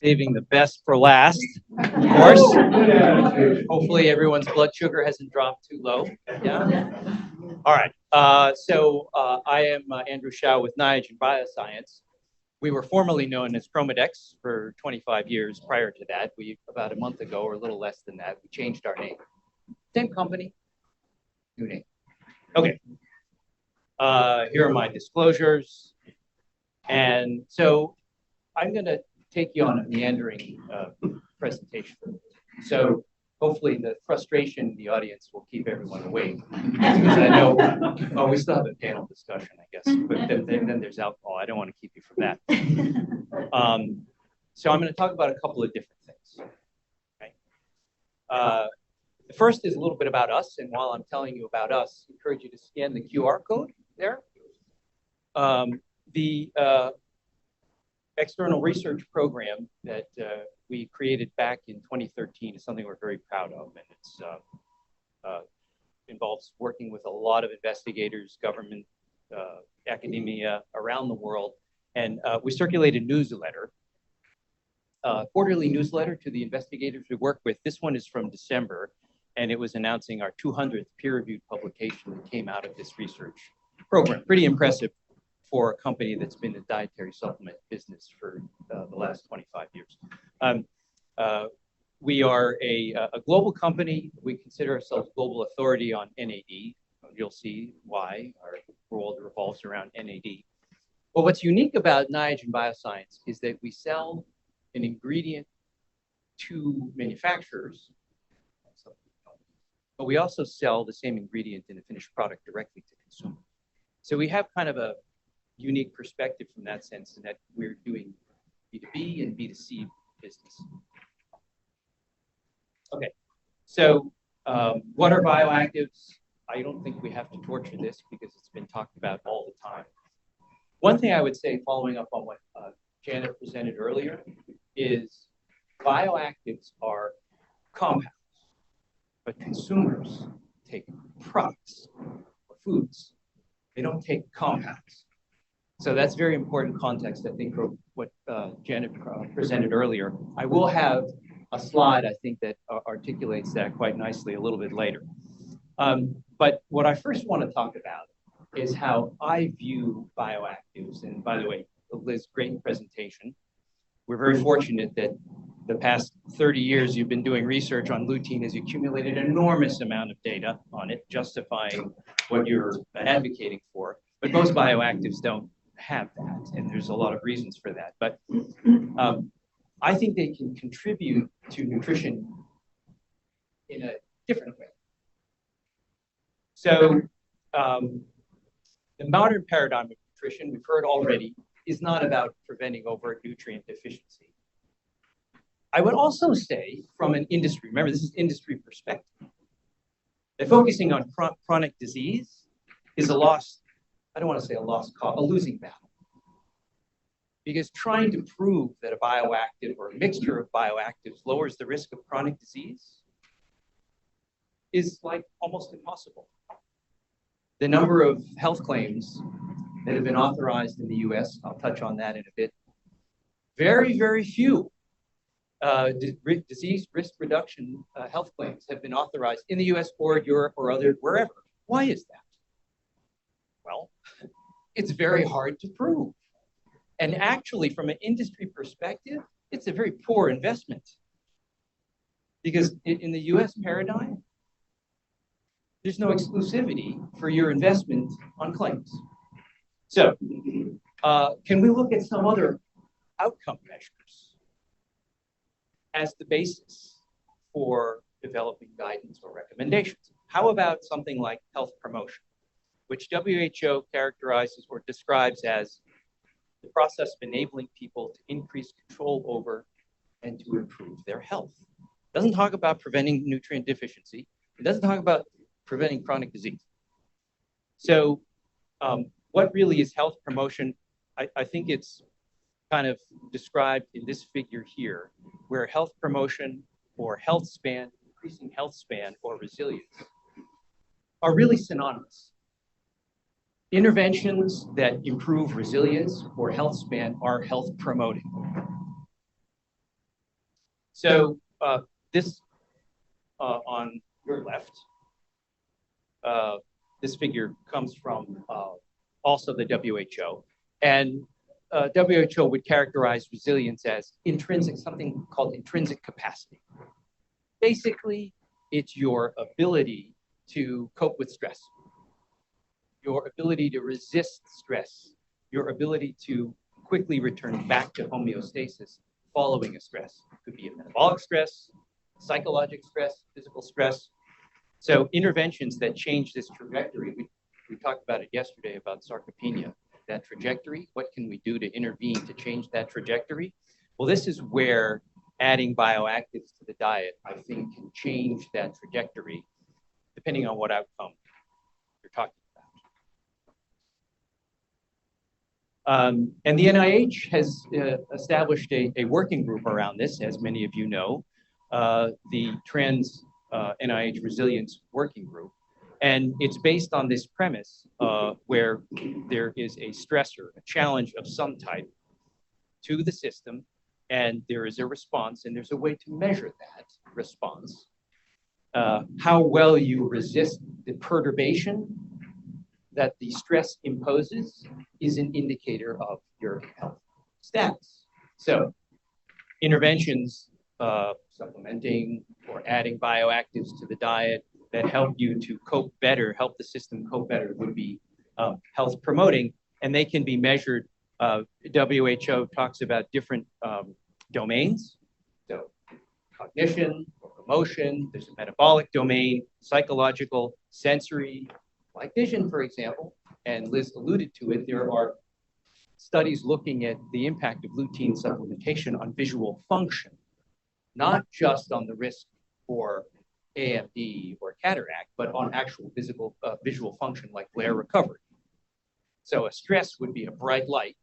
saving the best for last, of course. Hopefully everyone's blood sugar hasn't dropped too low. Yeah. All right. I am Andrew Shao with Niagen Bioscience. We were formerly known as Chromadex for 25 years. Prior to that, about a month ago or a little less than that, we changed our name. Same company, new name. Okay. Here are my disclosures. And so I'm going to take you on a meandering presentation. So hopefully the frustration in the audience will keep everyone awake. Because I know, we still have a panel discussion, I guess. But then there's alcohol. I don't want to keep you from that. So I'm going to talk about a couple of different things. Okay? The first is a little bit about us. And while I'm telling you about us, I encourage you to scan the QR code there. The external research program that we created back in 2013 is something we're very proud of, and it's involves working with a lot of investigators, government, academia around the world, and we circulate a newsletter, quarterly newsletter to the investigators we work with. This one is from December, and it was announcing our 200th peer-reviewed publication that came out of this research program. Pretty impressive for a company that's been in the dietary supplement business for the last 25 years. We are a global company. We consider ourselves global authority on NAD. You'll see why our world revolves around NAD. But what's unique about Niagen Bioscience is that we sell an ingredient to manufacturers, but we also sell the same ingredient in a finished product directly to consumers. So we have kind of a unique perspective from that sense, in that we're doing B2B and B2C business. Okay, so what are bioactives? I don't think we have to torture this because it's been talked about all the time. One thing I would say, following up on what Janet presented earlier, is bioactives are compounds, but consumers take products or foods. They don't take compounds. So that's very important context, I think, for what Janet presented earlier. I will have a slide, I think, that articulates that quite nicely a little bit later. But what I first want to talk about is how I view bioactives. And by the way, Liz, great presentation. We're very fortunate that the past 30 years you've been doing research on lutein has accumulated an enormous amount of data on it, justifying what you're advocating for. But most bioactives don't have that, and there's a lot of reasons for that. But I think they can contribute to nutrition in a different way. So the modern paradigm of nutrition, we've heard already, is not about preventing overt nutrient deficiency. I would also say, from an industry, remember this is industry perspective, that focusing on chronic disease is a lost, I don't want to say a lost cause, a losing battle. Because trying to prove that a bioactive or a mixture of bioactives lowers the risk of chronic disease is like almost impossible. The number of health claims that have been authorized in the US, I'll touch on that in a bit, very, very few disease risk reduction health claims have been authorized in the US or Europe or wherever. Why is that? Well, it's very hard to prove. And actually, from an industry perspective, it's a very poor investment. Because in the US paradigm, there's no exclusivity for your investment on claims. So, can we look at some other outcome measures as the basis for developing guidance or recommendations? How about something like health promotion, which WHO characterizes or describes as the process of enabling people to increase control over and to improve their health? It doesn't talk about preventing nutrient deficiency. It doesn't talk about preventing chronic disease. So what really is health promotion? I think it's kind of described in this figure here, where health promotion or health span, increasing health span or resilience are really synonymous. Interventions that improve resilience or health span are health promoting. So this on your left, this figure comes from also the WHO. And WHO would characterize resilience as intrinsic, something called intrinsic capacity. Basically, it's your ability to cope with stress, your ability to resist stress, your ability to quickly return back to homeostasis following a stress. It could be a metabolic stress, psychological stress, physical stress. So interventions that change this trajectory, we talked about it yesterday about sarcopenia, that trajectory, what can we do to intervene to change that trajectory? Well, this is where adding bioactives to the diet, I think, can change that trajectory depending on what outcome you're talking about. And the NIH has established a working group around this, as many of you know, the Trans NIH Resilience Working Group. And it's based on this premise where there is a stressor, a challenge of some type to the system, and there is a response, and there's a way to measure that response. How well you resist the perturbation that the stress imposes is an indicator of your health status. So interventions, supplementing or adding bioactives to the diet that help you to cope better, help the system cope better, would be health promoting, and they can be measured. WHO talks about different domains. So cognition, emotion, there's a metabolic domain, psychological, sensory, like vision, for example, and Liz alluded to it. There are studies looking at the impact of lutein supplementation on visual function, not just on the risk for AMD or cataract, but on actual visual function like glare recovery. So a stress would be a bright light.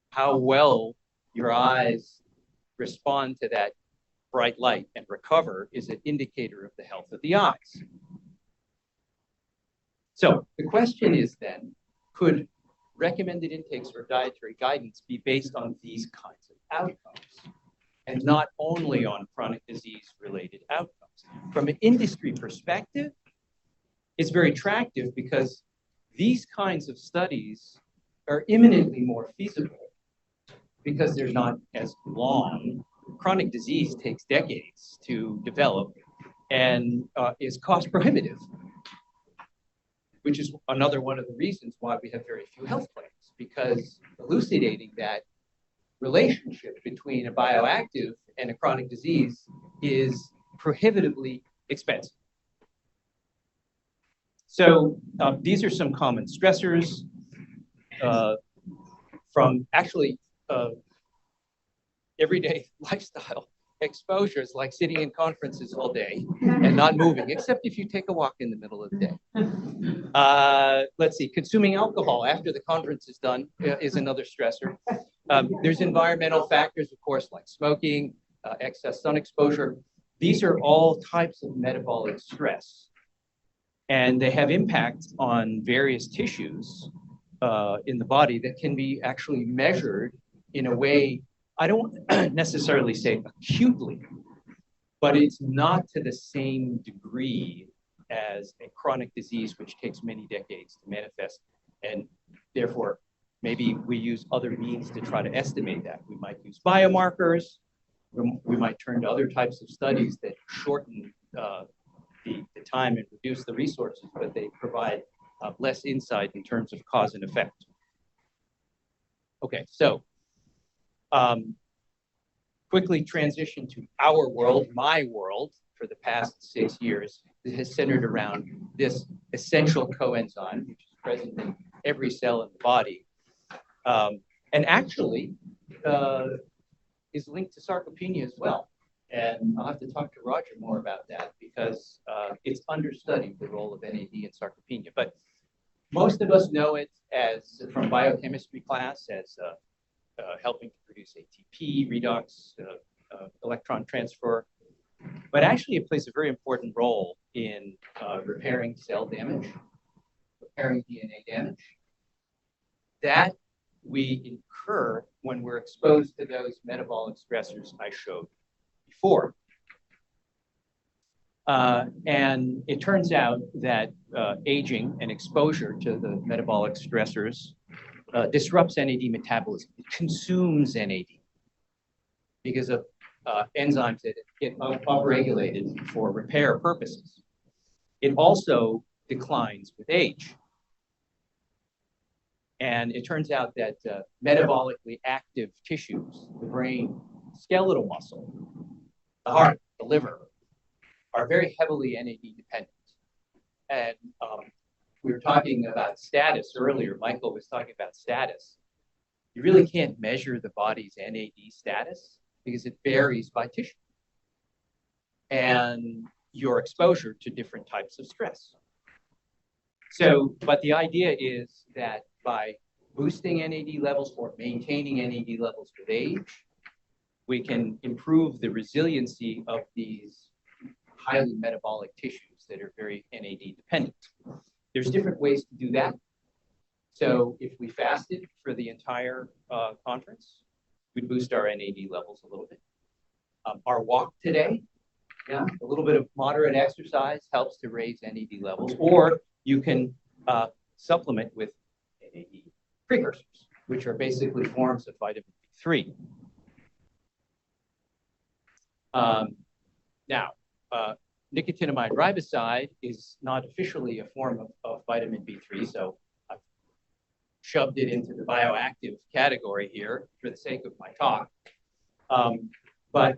How well your eyes respond to that bright light and recover is an indicator of the health of the eyes. So the question is then, could recommended intakes or dietary guidance be based on these kinds of outcomes and not only on chronic disease-related outcomes? From an industry perspective, it's very attractive because these kinds of studies are imminently more feasible because they're not as long. Chronic disease takes decades to develop and is cost prohibitive, which is another one of the reasons why we have very few health claims, because elucidating that relationship between a bioactive and a chronic disease is prohibitively expensive. So these are some common stressors from actually everyday lifestyle exposures, like sitting in conferences all day and not moving, except if you take a walk in the middle of the day. Let's see, consuming alcohol after the conference is done is another stressor. There's environmental factors, of course, like smoking, excess sun exposure. These are all types of metabolic stress, and they have impacts on various tissues in the body that can be actually measured in a way, I don't necessarily say acutely, but it's not to the same degree as a chronic disease, which takes many decades to manifest. And therefore, maybe we use other means to try to estimate that. We might use biomarkers. We might turn to other types of studies that shorten the time and reduce the resources, but they provide less insight in terms of cause and effect. Okay, so quickly transition to our world, my world, for the past 6 years. It has centered around this essential coenzyme, which is present in every cell in the body, and actually is linked to sarcopenia as well. And I'll have to talk to Roger more about that because it's understudied, the role of NAD in sarcopenia. But most of us know it as from biochemistry class as helping to produce ATP, redox, electron transfer. But actually, it plays a very important role in repairing cell damage, repairing DNA damage. That we incur when we're exposed to those metabolic stressors I showed before. And it turns out that aging and exposure to the metabolic stressors disrupts NAD metabolism. It consumes NAD because of enzymes that get upregulated for repair purposes. It also declines with age. And it turns out that metabolically active tissues, the brain, skeletal muscle, the heart, the liver, are very heavily NAD dependent. And we were talking about status earlier. Michael was talking about status. You really can't measure the body's NAD status because it varies by tissue and your exposure to different types of stress. So, but the idea is that by boosting NAD levels or maintaining NAD levels with age, we can improve the resiliency of these highly metabolic tissues that are very NAD dependent. There's different ways to do that. So if we fasted for the entire conference, we'd boost our NAD levels a little bit. Our walk today, yeah, a little bit of moderate exercise helps to raise NAD levels, or you can supplement with NAD precursors, which are basically forms of vitamin B3. Now, nicotinamide riboside is not officially a form of vitamin B3, so I've shoved it into the bioactive category here for the sake of my talk. But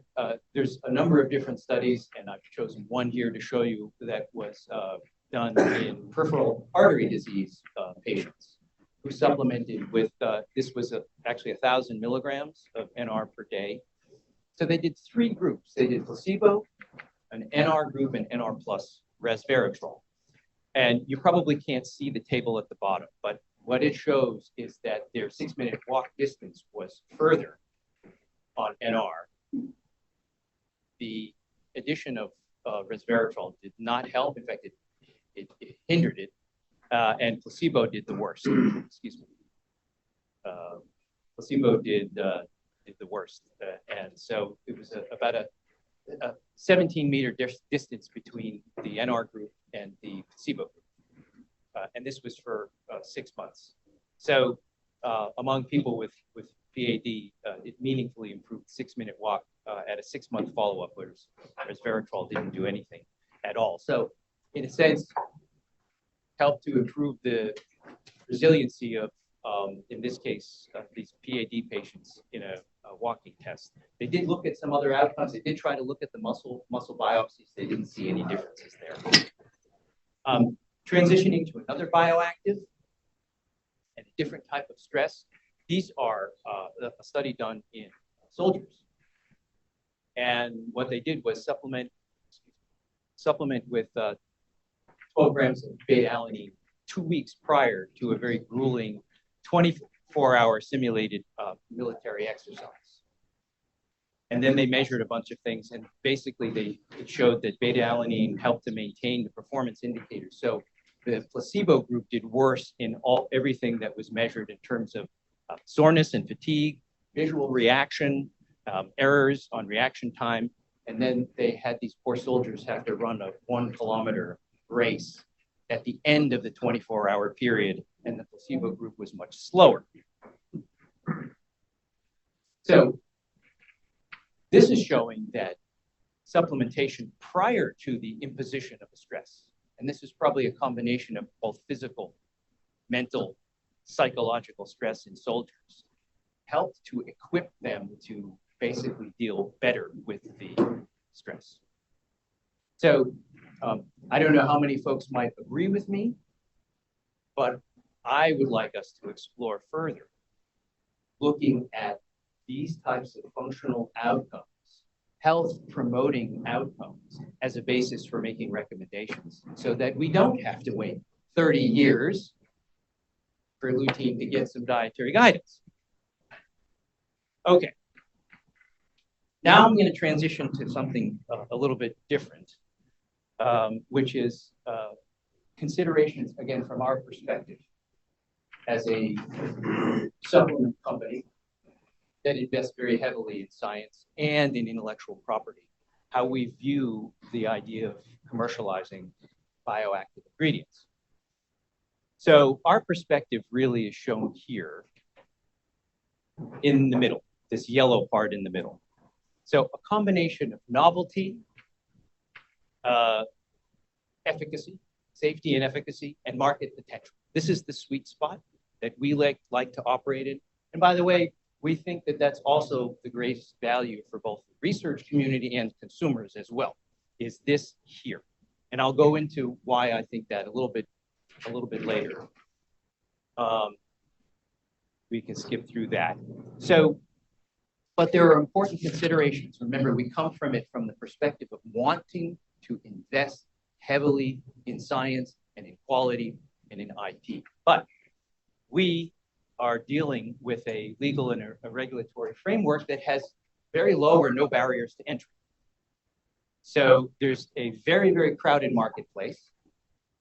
there's a number of different studies, and I've chosen one here to show you that was done in peripheral artery disease patients who supplemented with, this was actually 1,000 milligrams of NR per day. So they did 3 groups. They did placebo, an NR group, and NR plus resveratrol. And you probably can't see the table at the bottom, but what it shows is that their 6-minute walk distance was further on NR. The addition of resveratrol did not help. In fact, it hindered it, and placebo did the worst. Excuse me. Placebo did the worst, and so it was about a 17-meter distance between the NR group and the placebo group, and this was for 6 months. So among people with PAD, it meaningfully improved 6-minute walk at a 6-month follow-up, whereas resveratrol didn't do anything at all. So in a sense, helped to improve the resiliency of, in this case, these PAD patients in a walking test. They did look at some other outcomes. They did try to look at the muscle biopsies. They didn't see any differences there. Transitioning to another bioactive and a different type of stress. These are a study done in soldiers. And what they did was supplement with 12 grams of beta-alanine 2 weeks prior to a very grueling 24-hour simulated military exercise. And then they measured a bunch of things, and basically it showed that beta-alanine helped to maintain the performance indicators. So the placebo group did worse in everything that was measured in terms of soreness and fatigue, visual reaction, errors on reaction time, and then they had these poor soldiers have to run a 1-kilometer race at the end of the 24-hour period, and the placebo group was much slower. So this is showing that supplementation prior to the imposition of a stress, and this is probably a combination of both physical, mental, psychological stress in soldiers, helped to equip them to basically deal better with the stress. So I don't know how many folks might agree with me, but I would like us to explore further, looking at these types of functional outcomes, health promoting outcomes, as a basis for making recommendations so that we don't have to wait 30 years for lutein to get some dietary guidance. Okay. Now I'm going to transition to something a little bit different, which is considerations, again, from our perspective as a supplement company that invest very heavily in science and in intellectual property, how we view the idea of commercializing bioactive ingredients. So our perspective really is shown here in the middle, this yellow part in the middle. So a combination of novelty, efficacy, safety and efficacy, and market potential. This is the sweet spot that we like to operate in. And by the way, we think that that's also the greatest value for both the research community and consumers as well, is this here. And I'll go into why I think that a little bit later. We can skip through that. So, but there are important considerations. Remember, we come from it from the perspective of wanting to invest heavily in science and in quality and in IP. But we are dealing with a legal and a regulatory framework that has very low or no barriers to entry. So there's a very, very crowded marketplace.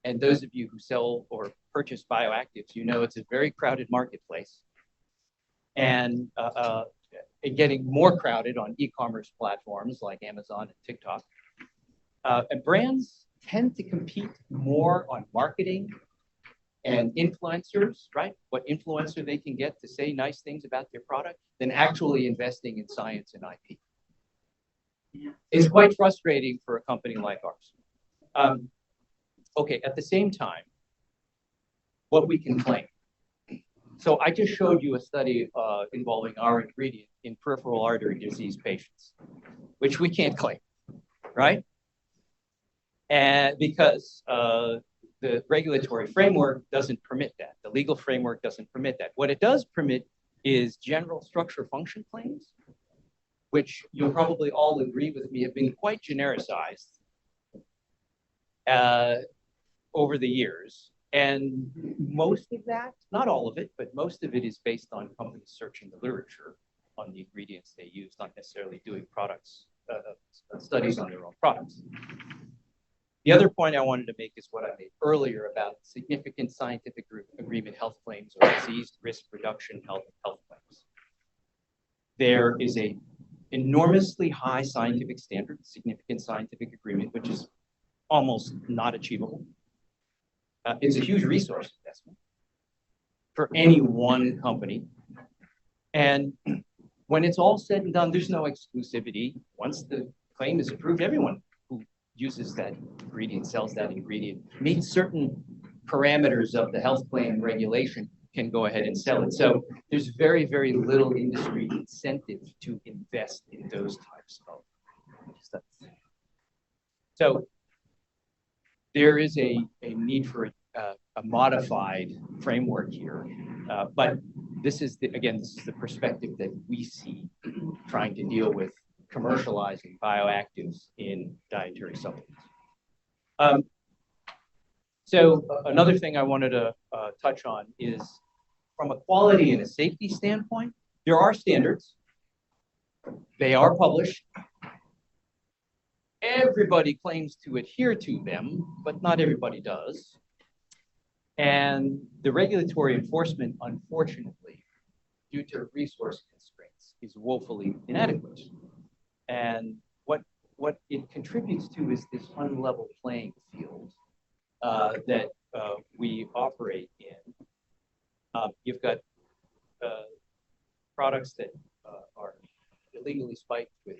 And those of you who sell or purchase bioactives, you know it's a very crowded marketplace. And getting more crowded on e-commerce platforms like Amazon and TikTok. And brands tend to compete more on marketing and influencers, right? What influencer they can get to say nice things about their product than actually investing in science and IP. It's quite frustrating for a company like ours. Okay, at the same time, what we can claim. So I just showed you a study involving our ingredient in peripheral artery disease patients, which we can't claim, right? And because the regulatory framework doesn't permit that. The legal framework doesn't permit that. What it does permit is general structure function claims, which you'll probably all agree with me have been quite genericized over the years. And most of that, not all of it, but most of it is based on companies searching the literature on the ingredients they use, not necessarily doing studies on their own products. The other point I wanted to make is what I made earlier about significant scientific agreement health claims or disease risk reduction health claims. There is a enormously high scientific standard, significant scientific agreement, which is almost not achievable. It's a huge resource investment for any one company. And when it's all said and done, there's no exclusivity. Once the claim is approved, everyone who uses that ingredient, sells that ingredient, meets certain parameters of the health claim regulation, can go ahead and sell it. So there's very, very little industry incentive to invest in those types of studies. So there is a need for a modified framework here. But this is, again, this is the perspective that we see trying to deal with commercializing bioactives in dietary supplements. So another thing I wanted to touch on is from a quality and a safety standpoint, there are standards. They are published. Everybody claims to adhere to them, but not everybody does. And the regulatory enforcement, unfortunately, due to resource constraints, is woefully inadequate. And what it contributes to is this unlevel playing field that we operate in. You've got products that are illegally spiked with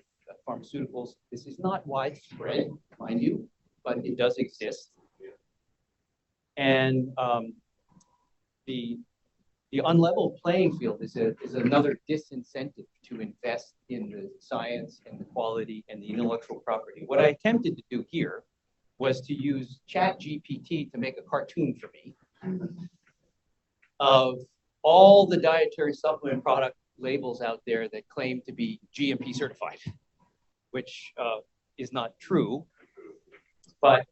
pharmaceuticals. This is not widespread, mind you, but it does exist. And the unlevel playing field is another disincentive to invest in the science and the quality and the intellectual property. What I attempted to do here was to use ChatGPT to make a cartoon for me of all the dietary supplement product labels out there that claim to be GMP certified, which is not true. But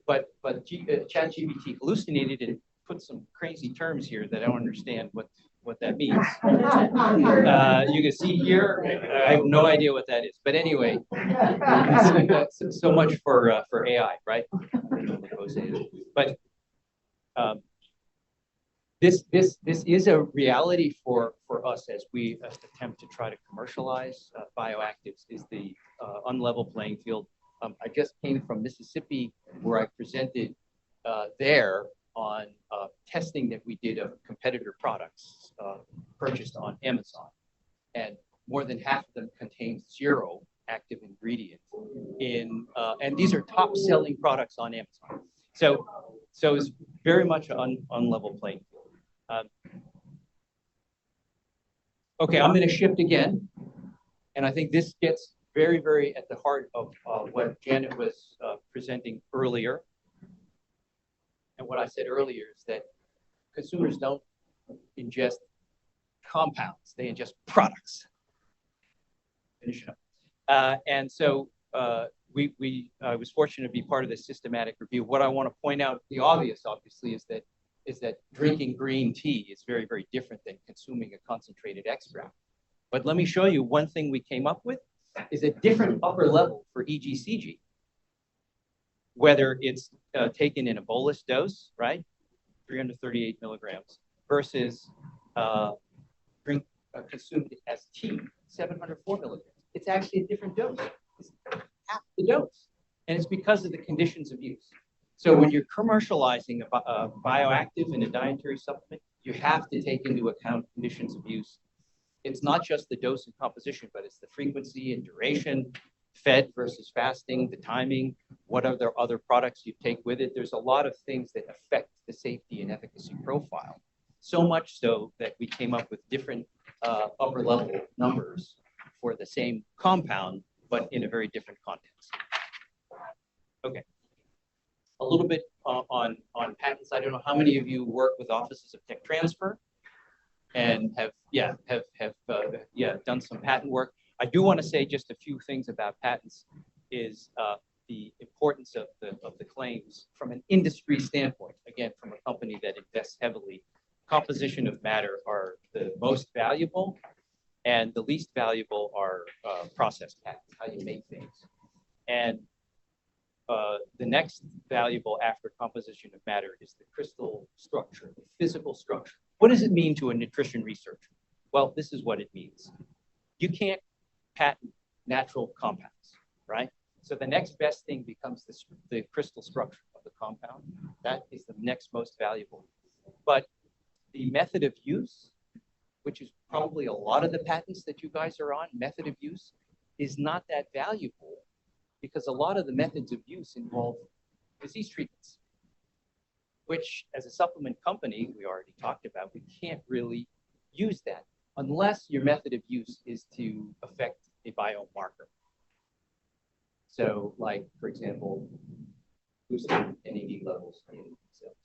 ChatGPT hallucinated and put some crazy terms here that I don't understand what that means. You can see here, I have no idea what that is. But anyway, so much for AI, right? But this is a reality for for us as we attempt to try to commercialize bioactives is the unlevel playing field. I just came from Mississippi where I presented there on testing that we did of competitor products purchased on Amazon. And more than half of them contain 0 active ingredient in, and these are top selling products on Amazon. So it's very much an unlevel playing field. Okay, I'm going to shift again, and I think this gets very, very at the heart of what Janet was presenting earlier. And what I said earlier is that consumers don't ingest compounds, they ingest products. Finish up. And so I was fortunate to be part of this systematic review. What I want to point out, the obvious, obviously, is that drinking green tea is very, very different than consuming a concentrated extract. But let me show you one thing we came up with is a different upper level for EGCG, whether it's taken in a bolus dose, right, 338 milligrams, versus consumed as tea, 704 milligrams. It's actually a different dose. It's half the dose. And it's because of the conditions of use. So when you're commercializing a bioactive in a dietary supplement, you have to take into account conditions of use. It's not just the dose and composition, but it's the frequency and duration, fed versus fasting, the timing, what other products you take with it. There's a lot of things that affect the safety and efficacy profile. So much so that we came up with different upper level numbers for the same compound, but in a very different context. Okay. A little bit on patents. I don't know how many of you work with offices of tech transfer and have done some patent work. I do want to say just a few things about patents is the importance of the claims from an industry standpoint. Again, from a company that invests heavily, composition of matter are the most valuable, and the least valuable are process patents, how you make things. And the next valuable after composition of matter is the crystal structure, the physical structure. What does it mean to a nutrition researcher? Well, this is what it means. You can't patent natural compounds, right? So the next best thing becomes the crystal structure of the compound. That is the next most valuable. But the method of use, which is probably a lot of the patents that you guys are on, method of use, is not that valuable because a lot of the methods of use involve disease treatments, which as a supplement company, we already talked about, we can't really use that unless your method of use is to affect a biomarker. So like, for example, boosting NAD levels in cells.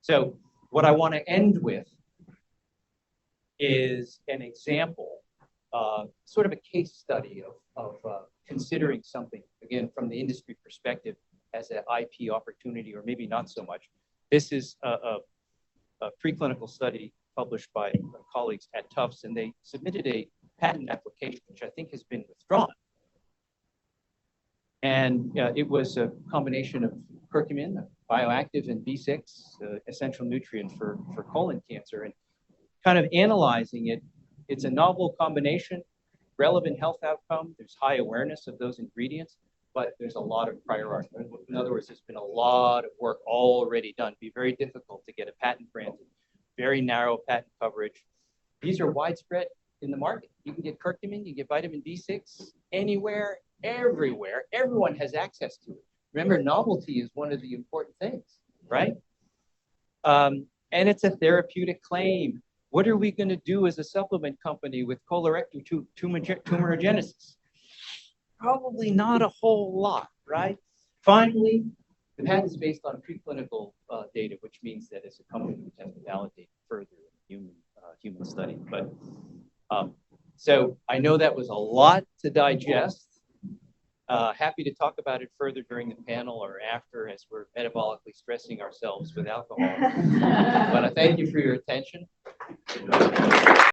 So what I want to end with is an example, sort of a case study of considering something, again, from the industry perspective as an IP opportunity, or maybe not so much. This is a preclinical study published by colleagues at Tufts, and they submitted a patent application, which I think has been withdrawn. And it was a combination of curcumin, bioactive, and B6, essential nutrient for colon cancer. And kind of analyzing it, it's a novel combination, relevant health outcome. There's high awareness of those ingredients, but there's a lot of prior art. In other words, there's been a lot of work already done. It'd be very difficult to get a patent granted, very narrow patent coverage. These are widespread in the market. You can get curcumin, you can get vitamin B6 anywhere, everywhere. Everyone has access to it. Remember, novelty is one of the important things, right? And it's a therapeutic claim. What are we going to do as a supplement company with colorectal tumorigenesis? Probably not a whole lot, right? Finally, the patent is based on preclinical data, which means that as a company, we have to validate further in human study. But so I know that was a lot to digest. Happy to talk about it further during the panel or after, as we're metabolically stressing ourselves with alcohol. But I thank you for your attention.